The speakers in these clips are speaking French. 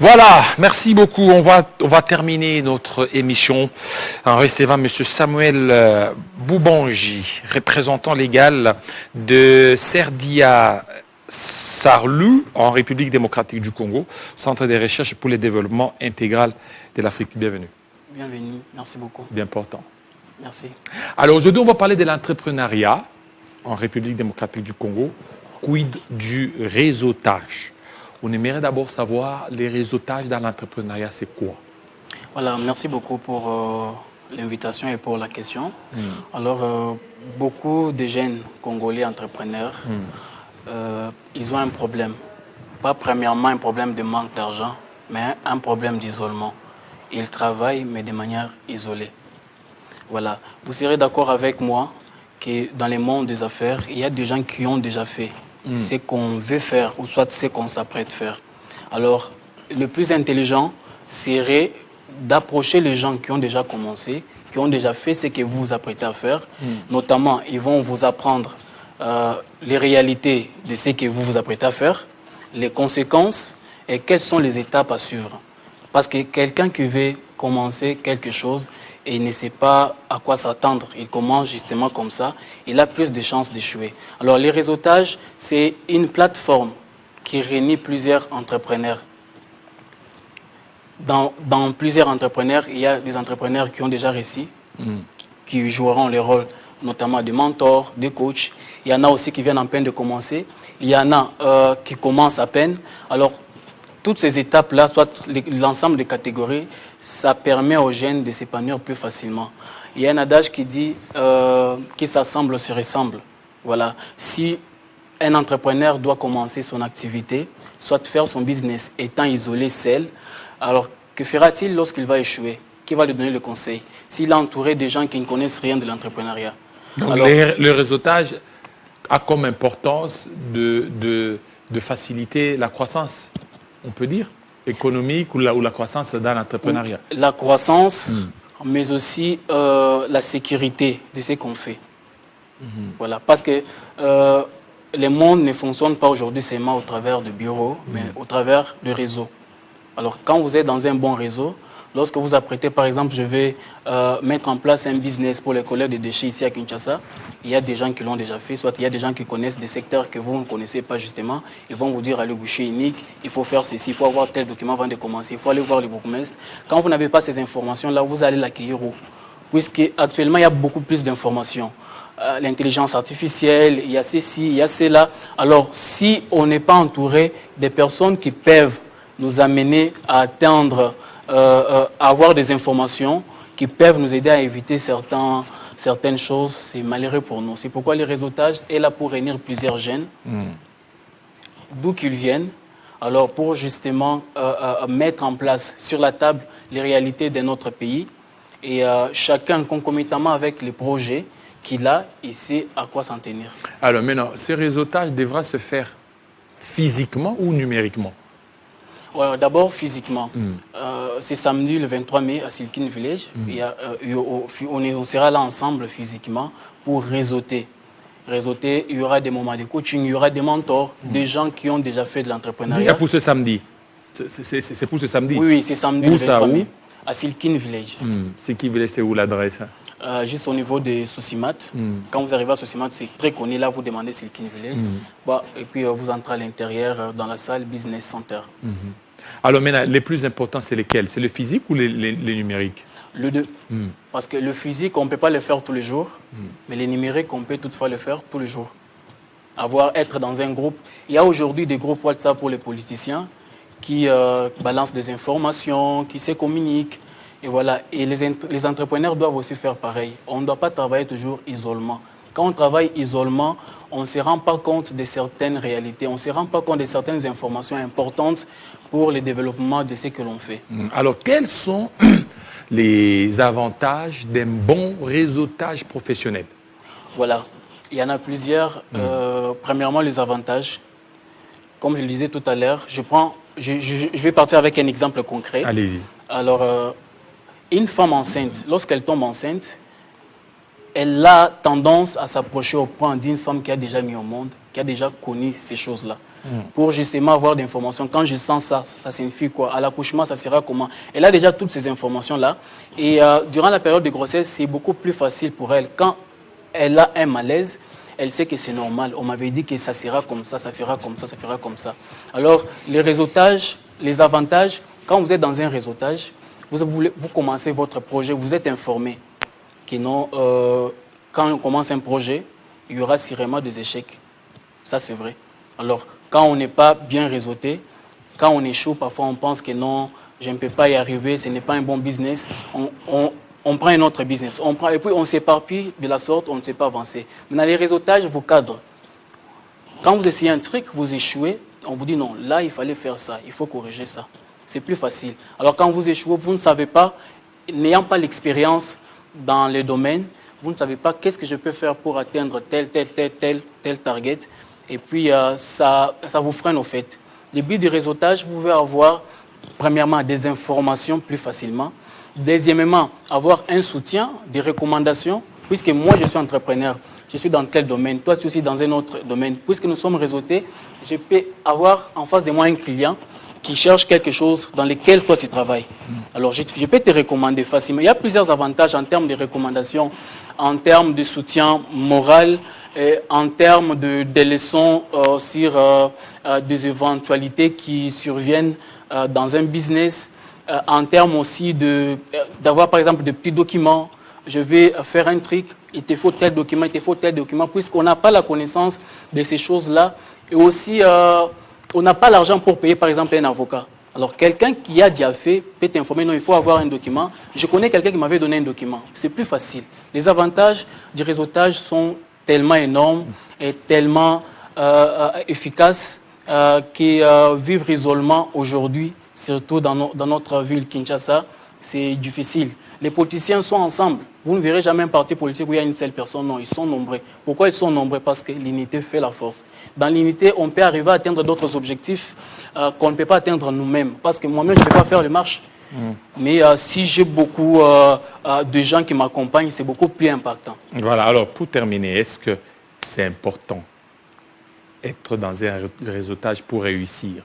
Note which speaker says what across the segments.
Speaker 1: Voilà, merci beaucoup. On va terminer notre émission en recevant M. Samuel Boubanji, représentant légal de Serdia Sarlou en République démocratique du Congo, Centre de recherche pour le développement intégral de l'Afrique. Bienvenue.
Speaker 2: Bienvenue, merci beaucoup.
Speaker 1: Bien portant.
Speaker 2: Merci.
Speaker 1: Alors aujourd'hui, on va parler de l'entrepreneuriat en République démocratique du Congo, quid du réseautage. On aimerait d'abord savoir les réseautages dans l'entrepreneuriat, c'est quoi?
Speaker 2: Voilà, merci beaucoup pour l'invitation et pour la question. Alors, beaucoup de jeunes Congolais entrepreneurs, ils ont un problème. Pas premièrement un problème de manque d'argent, mais un problème d'isolement. Ils travaillent, mais de manière isolée. Voilà. Vous serez d'accord avec moi que dans le monde des affaires, il y a des gens qui ont déjà fait ce qu'on veut faire ou soit ce qu'on s'apprête à faire. Alors, le plus intelligent serait d'approcher les gens qui ont déjà commencé, qui ont déjà fait ce que vous vous apprêtez à faire. Notamment, ils vont vous apprendre les réalités de ce que vous vous apprêtez à faire, les conséquences et quelles sont les étapes à suivre. Parce que quelqu'un qui veut commencer quelque chose et il ne sait pas à quoi s'attendre, il commence justement comme ça, il a plus de chances d'échouer. Alors, les réseautages, c'est une plateforme qui réunit plusieurs entrepreneurs. Dans plusieurs entrepreneurs, il y a des entrepreneurs qui ont déjà réussi, qui joueront le rôle notamment de mentors, de coachs. Il y en a aussi qui viennent en peine de commencer. Il y en a qui commencent à peine. Alors, toutes ces étapes-là, soit l'ensemble des catégories, ça permet aux jeunes de s'épanouir plus facilement. Il y a un adage qui dit qui s'assemble se ressemble. Voilà. Si un entrepreneur doit commencer son activité, soit faire son business étant isolé, seul, alors que fera-t-il lorsqu'il va échouer? Qui va lui donner le conseil? S'il est entouré de gens qui ne connaissent rien de l'entrepreneuriat.
Speaker 1: Donc, alors, le réseautage a comme importance de faciliter la croissance, on peut dire, économique ou la croissance dans l'entrepreneuriat.
Speaker 2: La croissance, mais aussi la sécurité de ce qu'on fait. Voilà, parce que le monde ne fonctionne pas aujourd'hui seulement au travers de bureaux, mais au travers de réseaux. Alors, quand vous êtes dans un bon réseau, lorsque vous apprêtez, par exemple, je vais mettre en place un business pour les collectes de déchets ici à Kinshasa, il y a des gens qui l'ont déjà fait, soit il y a des gens qui connaissent des secteurs que vous ne connaissez pas justement. Ils vont vous dire à le guichet unique, il faut faire ceci, il faut avoir tel document avant de commencer, il faut aller voir le bourgmestre. Quand vous n'avez pas ces informations-là, vous allez l'accueillir où? Puisque actuellement, il y a beaucoup plus d'informations. L'intelligence artificielle, il y a ceci, il y a cela. Alors, si on n'est pas entouré des personnes qui peuvent nous amener à atteindre, à avoir des informations qui peuvent nous aider à éviter certaines choses, c'est malheureux pour nous. C'est pourquoi le réseautage est là pour réunir plusieurs jeunes, d'où qu'ils viennent, alors pour justement mettre en place sur la table les réalités de notre pays et chacun concomitamment avec les projets qu'il a, il sait à quoi s'en tenir.
Speaker 1: Alors maintenant, ce réseautage devra se faire physiquement ou numériquement?
Speaker 2: D'abord physiquement. C'est samedi le 23 mai à Silkin Village. On sera là ensemble physiquement pour réseauter. Il y aura des moments de coaching, il y aura des mentors, des gens qui ont déjà fait de l'entrepreneuriat.
Speaker 1: Pour ce samedi? C'est pour ce samedi?
Speaker 2: Oui, c'est samedi le 23 mai à Silkin Village.
Speaker 1: Silkin Village, c'est où l'adresse?
Speaker 2: Juste au niveau de Sosimat. Quand vous arrivez à Sosimat, c'est très connu. Là, vous demandez Silkin Village. Et puis, vous entrez à l'intérieur dans la salle Business Center.
Speaker 1: Alors maintenant, les plus importants, c'est lesquels? C'est le physique ou les numériques?
Speaker 2: Le deux. Parce que le physique, on ne peut pas le faire tous les jours, mais les numériques, on peut toutefois le faire tous les jours. Être dans un groupe. Il y a aujourd'hui des groupes WhatsApp pour les politiciens qui balancent des informations, qui se communiquent. Et voilà. Et les entrepreneurs doivent aussi faire pareil. On ne doit pas travailler toujours isolement. Quand on travaille isolement, on ne se rend pas compte de certaines réalités, on ne se rend pas compte de certaines informations importantes pour le développement de ce que l'on fait.
Speaker 1: Alors, quels sont les avantages d'un bon réseautage professionnel?
Speaker 2: Voilà, il y en a plusieurs. Premièrement, les avantages. Comme je le disais tout à l'heure, je vais partir avec un exemple concret.
Speaker 1: Allez-y.
Speaker 2: Alors, une femme enceinte, lorsqu'elle tombe enceinte, elle a tendance à s'approcher au point d'une femme qui a déjà mis au monde, qui a déjà connu ces choses-là. Pour justement avoir des informations. Quand je sens ça, ça signifie quoi? À l'accouchement, ça sera comment? Elle a déjà toutes ces informations-là. Et durant la période de grossesse, c'est beaucoup plus facile pour elle. Quand elle a un malaise, elle sait que c'est normal. On m'avait dit que ça sera comme ça fera comme ça, ça fera comme ça. Alors, les réseautages, les avantages, quand vous êtes dans un réseautage, vous commencez votre projet, vous êtes informé que non, quand on commence un projet, il y aura sûrement des échecs. Ça, c'est vrai. Alors, quand on n'est pas bien réseauté, quand on échoue, parfois on pense que non, je ne peux pas y arriver, ce n'est pas un bon business. On prend un autre business. Et puis on s'éparpille de la sorte, on ne sait pas avancer. Maintenant, les réseautages vous cadrent. Quand vous essayez un truc, vous échouez, on vous dit non, là il fallait faire ça, il faut corriger ça. C'est plus facile. Alors quand vous échouez, vous ne savez pas, n'ayant pas l'expérience dans le domaine, vous ne savez pas qu'est-ce que je peux faire pour atteindre tel target. Et puis, ça vous freine au fait. Le but du réseautage, vous pouvez avoir, premièrement, des informations plus facilement. Deuxièmement, avoir un soutien, des recommandations. Puisque moi, je suis entrepreneur, je suis dans tel domaine, toi, tu es aussi dans un autre domaine. Puisque nous sommes réseautés, je peux avoir en face de moi un client qui cherche quelque chose dans lequel toi, tu travailles. Alors, je peux te recommander facilement. Il y a plusieurs avantages en termes de recommandations, en termes de soutien moral, en termes de leçons sur des éventualités qui surviennent dans un business, en termes aussi d'avoir par exemple des petits documents. Je vais faire un truc, il te faut tel document, puisqu'on n'a pas la connaissance de ces choses-là. Et aussi, on n'a pas l'argent pour payer par exemple un avocat. Alors quelqu'un qui a déjà fait peut t'informer, non, il faut avoir un document. Je connais quelqu'un qui m'avait donné un document. C'est plus facile. Les avantages du réseautage sont tellement énorme et tellement efficace que vivre isolement aujourd'hui, surtout dans notre ville Kinshasa, c'est difficile. Les politiciens sont ensemble. Vous ne verrez jamais un parti politique où il y a une seule personne. Non, ils sont nombreux. Pourquoi ils sont nombreux? Parce que l'unité fait la force. Dans l'unité, on peut arriver à atteindre d'autres objectifs qu'on ne peut pas atteindre nous-mêmes. Parce que moi-même, je ne peux pas faire les marches. Mais si j'ai beaucoup de gens qui m'accompagnent, c'est beaucoup plus impactant.
Speaker 1: Voilà, alors pour terminer, est-ce que c'est important être dans un réseautage pour réussir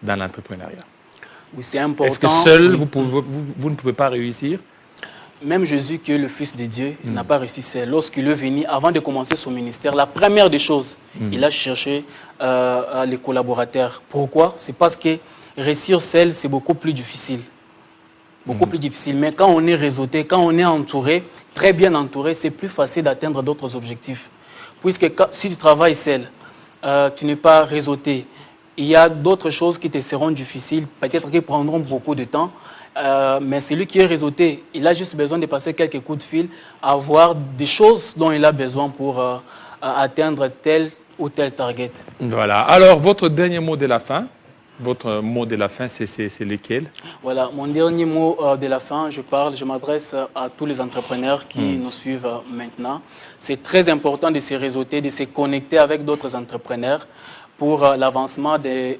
Speaker 1: dans l'entrepreneuriat?
Speaker 2: Oui, c'est important.
Speaker 1: Est-ce que seul, vous ne pouvez pas réussir?
Speaker 2: Même Jésus, qui est le Fils de Dieu, n'a pas réussi seul. Lorsqu'il est venu, avant de commencer son ministère, la première des choses, il a cherché les collaborateurs. Pourquoi? C'est parce que réussir seul, c'est beaucoup plus difficile. Beaucoup plus difficile. Mais quand on est réseauté, quand on est entouré, très bien entouré, c'est plus facile d'atteindre d'autres objectifs. Puisque si tu travailles seul, tu n'es pas réseauté, il y a d'autres choses qui te seront difficiles, peut-être qui prendront beaucoup de temps, mais celui qui est réseauté, il a juste besoin de passer quelques coups de fil, avoir des choses dont il a besoin pour atteindre tel ou tel target.
Speaker 1: Voilà. Alors, votre dernier mot de la fin? Votre mot de la fin, c'est lequel?
Speaker 2: Voilà, mon dernier mot de la fin, je m'adresse à tous les entrepreneurs qui nous suivent maintenant. C'est très important de se réseauter, de se connecter avec d'autres entrepreneurs pour l'avancement de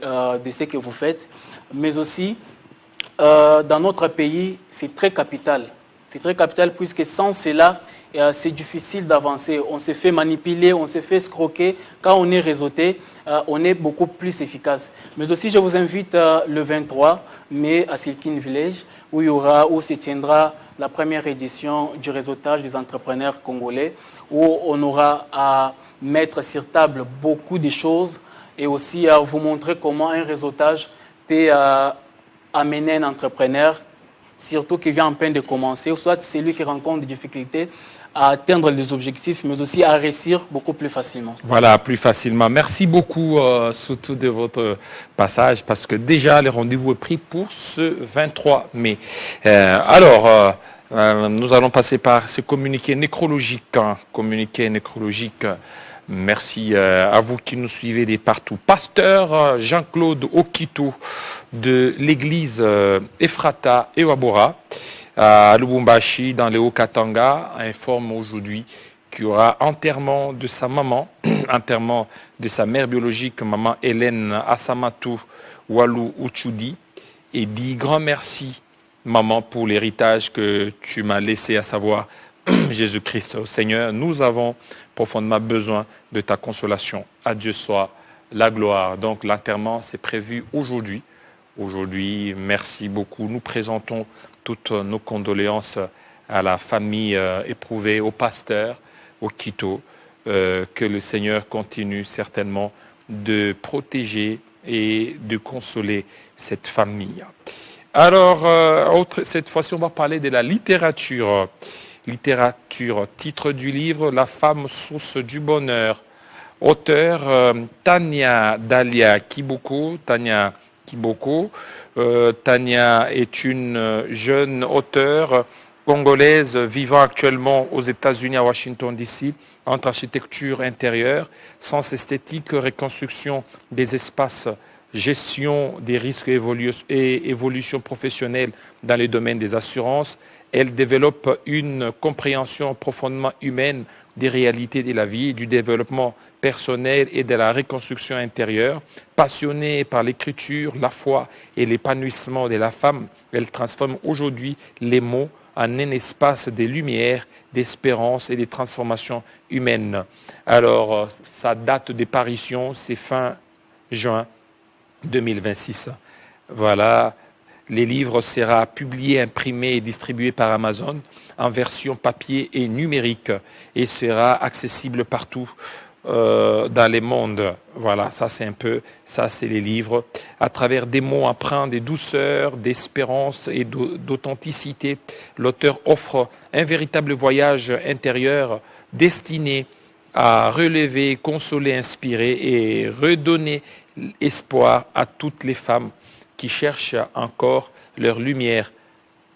Speaker 2: ce que vous faites. Mais aussi, dans notre pays, c'est très capital. C'est très capital puisque sans cela, c'est difficile d'avancer. On se fait manipuler, on se fait escroquer. Quand on est réseauté, on est beaucoup plus efficace. Mais aussi, je vous invite le 23 mai à Silkin Village, où se tiendra la première édition du réseautage des entrepreneurs congolais, où on aura à mettre sur table beaucoup de choses et aussi à vous montrer comment un réseautage peut amener un entrepreneur, surtout qui vient en peine de commencer, ou soit celui qui rencontre des difficultés, à atteindre les objectifs, mais aussi à réussir beaucoup plus facilement.
Speaker 1: Voilà, plus facilement. Merci beaucoup, surtout de votre passage, parce que déjà, le rendez-vous est pris pour ce 23 mai. Nous allons passer par ce communiqué nécrologique. Merci à vous qui nous suivez de partout. Pasteur Jean-Claude Okito de l'église Ephrata Ewabora à Lubumbashi, dans le Haut-Katanga, informe aujourd'hui qu'il y aura enterrement de sa maman, enterrement de sa mère biologique, maman Hélène Asamatou Walou Uchudi, et dit grand merci, maman, pour l'héritage que tu m'as laissé, à savoir Jésus-Christ. Seigneur, nous avons profondément besoin de ta consolation. À Dieu soit la gloire. Donc l'enterrement, c'est prévu aujourd'hui. Aujourd'hui, merci beaucoup. Nous présentons toutes nos condoléances à la famille éprouvée, au pasteur, au Quito. Que le Seigneur continue certainement de protéger et de consoler cette famille. Alors, cette fois-ci, on va parler de la littérature. Littérature, titre du livre, La femme source du bonheur. Auteur, Tania Dalia Kiboko. Tania Kiboko. Tania est une jeune auteure congolaise vivant actuellement aux États-Unis, à Washington, D.C., entre architecture intérieure, sens esthétique, reconstruction des espaces, gestion des risques et évolution professionnelle dans les domaines des assurances. Elle développe une compréhension profondément humaine des réalités de la vie, du développement personnel et de la reconstruction intérieure. Passionnée par l'écriture, la foi et l'épanouissement de la femme, elle transforme aujourd'hui les mots en un espace de lumière, d'espérance et de transformation humaine. Alors, sa date de parution, c'est fin juin 2026. Voilà, les livres seront publiés, imprimés et distribués par Amazon en version papier et numérique et sera accessible partout dans le monde. Voilà, ça c'est les livres. À travers des mots empreints de douceur, d'espérance et d'authenticité, l'auteur offre un véritable voyage intérieur destiné à relever, consoler, inspirer et redonner espoir à toutes les femmes qui cherchent encore leur lumière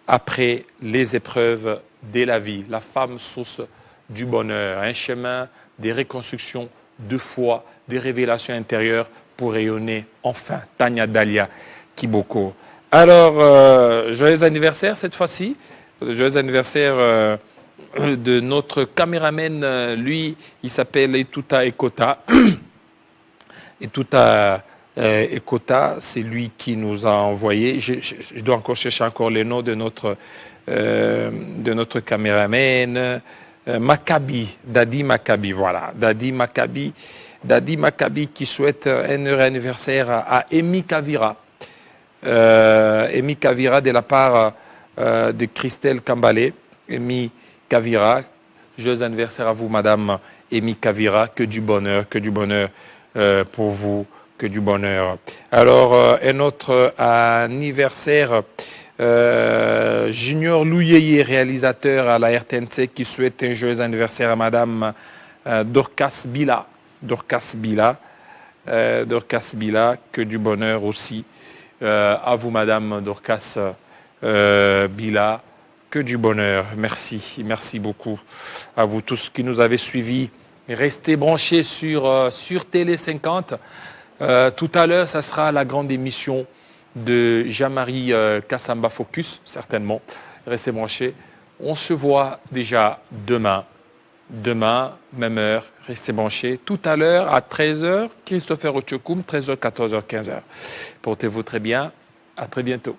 Speaker 1: après les épreuves de la vie. La femme source du bonheur, un chemin des reconstructions de foi, des révélations intérieures pour rayonner enfin. Tania Dalia Kiboko. Alors, joyeux anniversaire cette fois-ci. Joyeux anniversaire de notre caméraman. Lui, il s'appelle Etuta Ekota. Etuta Ekota, c'est lui qui nous a envoyé. Je dois encore chercher les noms de notre caméraman. Maccabi, Dadi Maccabi, voilà. Dadi Maccabi qui souhaite un heureux anniversaire à Emi Kavira. Emi Kavira de la part de Christelle Kambalé. Emi Kavira, joyeux anniversaire à vous, Madame Emi Kavira. Que du bonheur pour vous, que du bonheur. Alors, un autre anniversaire. Junior Louyeye, réalisateur à la RTNC, qui souhaite un joyeux anniversaire à Madame Dorcas Bila. Dorcas Bila, que du bonheur aussi. À vous, Madame Dorcas Bila, que du bonheur. Merci beaucoup à vous tous qui nous avez suivis. Restez branchés sur Télé 50. Tout à l'heure, ça sera la grande émission de Jean-Marie Kassamba Focus, certainement. Restez branchés. On se voit déjà demain. Demain, même heure, restez branchés. Tout à l'heure, à 13h, Christopher Ochokoum, 13h, 14h, 15h. Portez-vous très bien. À très bientôt.